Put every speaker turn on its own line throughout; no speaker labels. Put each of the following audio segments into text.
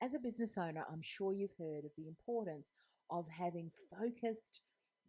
As a business owner, I'm sure you've heard of the importance of having focused,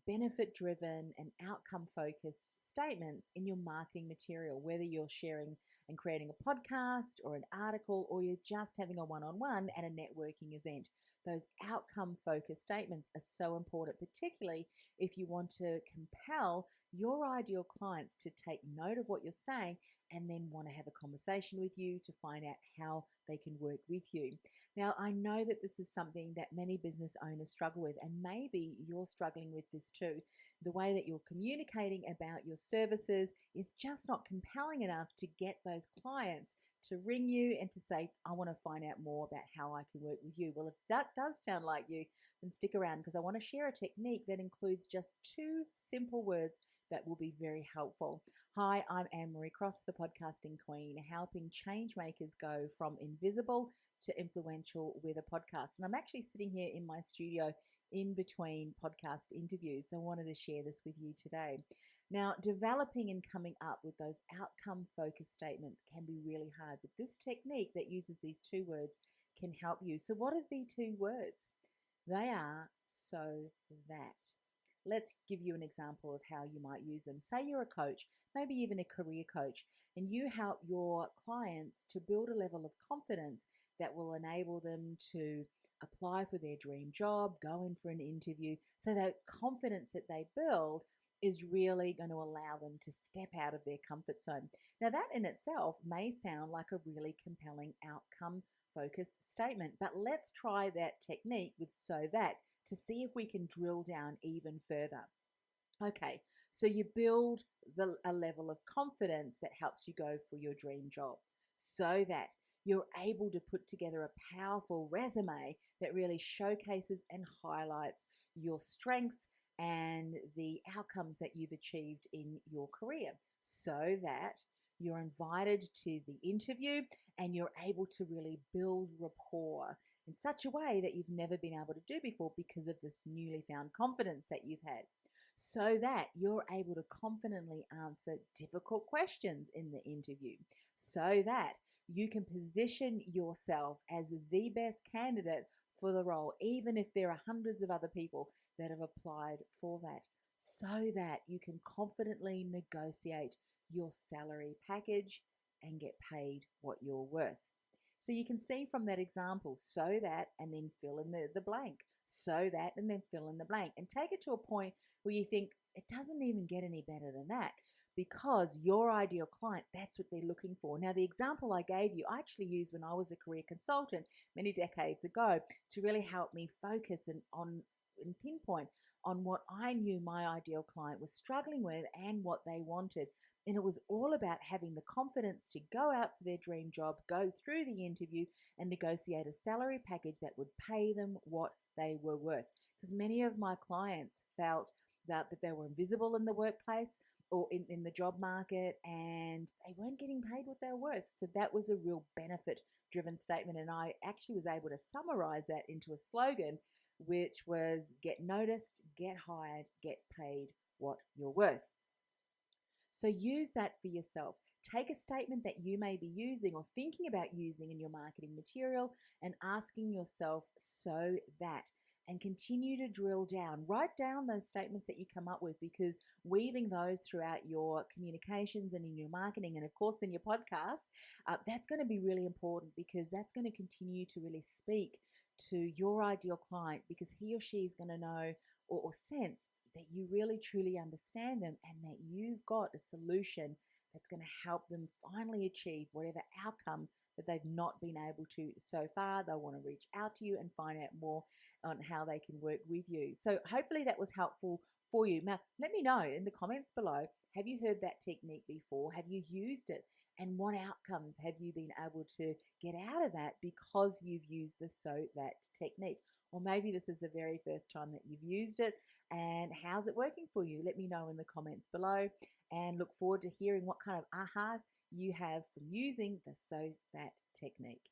benefit driven, and outcome focused statements in your marketing material, whether you're sharing and creating a podcast or an article, or you're just having a one on one at a networking event. Those outcome focused statements are so important, particularly if you want to compel your ideal clients to take note of what you're saying and then want to have a conversation with you to find out how they can work with you. Now, I know that this is something that many business owners struggle with, and maybe you're struggling with this too. The way that you're communicating about your services is just not compelling enough to get those clients to ring you and to say, I want to find out more about how I can work with you. Well, if that does sound like you, then stick around because I want to share a technique that includes just two simple words that will be very helpful. Hi, I'm Anne-Marie Cross, the podcasting queen, helping change makers go from invisible to influential with a podcast. And I'm actually sitting here in my studio in between podcast interviews. So I wanted to share this with you today. Now, developing and coming up with those outcome focused statements can be really hard, but this technique that uses these two words can help you. So what are the two words? They are so that. Let's give you an example of how you might use them. Say you're a coach, maybe even a career coach, and you help your clients to build a level of confidence that will enable them to apply for their dream job, go in for an interview. So that confidence that they build is really going to allow them to step out of their comfort zone. Now, that in itself may sound like a really compelling outcome focused statement, but let's try that technique with so that to see if we can drill down even further. Okay, so you build a level of confidence that helps you go for your dream job so that you're able to put together a powerful resume that really showcases and highlights your strengths and the outcomes that you've achieved in your career so that you're invited to the interview and you're able to really build rapport in such a way that you've never been able to do before because of this newly found confidence that you've had, so that you're able to confidently answer difficult questions in the interview, so that you can position yourself as the best candidate for the role, even if there are hundreds of other people that have applied for that, so that you can confidently negotiate your salary package and get paid what you're worth. So you can see from that example, so that, and then fill in the blank, so that, and then fill in the blank, and take it to a point where you think it doesn't even get any better than that because your ideal client, that's what they're looking for. Now, the example I gave you, I actually used when I was a career consultant many decades ago to really help me focus and pinpoint on what I knew my ideal client was struggling with and what they wanted. And it was all about having the confidence to go out for their dream job, go through the interview, and negotiate a salary package that would pay them what they were worth. Because many of my clients felt that they were invisible in the workplace or in the job market and they weren't getting paid what they were worth. So that was a real benefit driven statement. And I actually was able to summarize that into a slogan, which was get noticed, get hired, get paid what you're worth. So use that for yourself. Take a statement that you may be using or thinking about using in your marketing material and asking yourself so that, and continue to drill down. Write down those statements that you come up with because weaving those throughout your communications and in your marketing and of course in your podcast, that's going to be really important because that's going to continue to really speak to your ideal client because he or she is going to know or sense that you really truly understand them and that you've got a solution that's going to help them finally achieve whatever outcome that they've not been able to so far. They'll want to reach out to you and find out more on how they can work with you. So hopefully that was helpful for you. Now, let me know in the comments below, have you heard that technique before? Have you used it? And what outcomes have you been able to get out of that because you've used the so that technique? Or maybe this is the very first time that you've used it, and how's it working for you? Let me know in the comments below and look forward to hearing what kind of ahas you have from using the so that technique.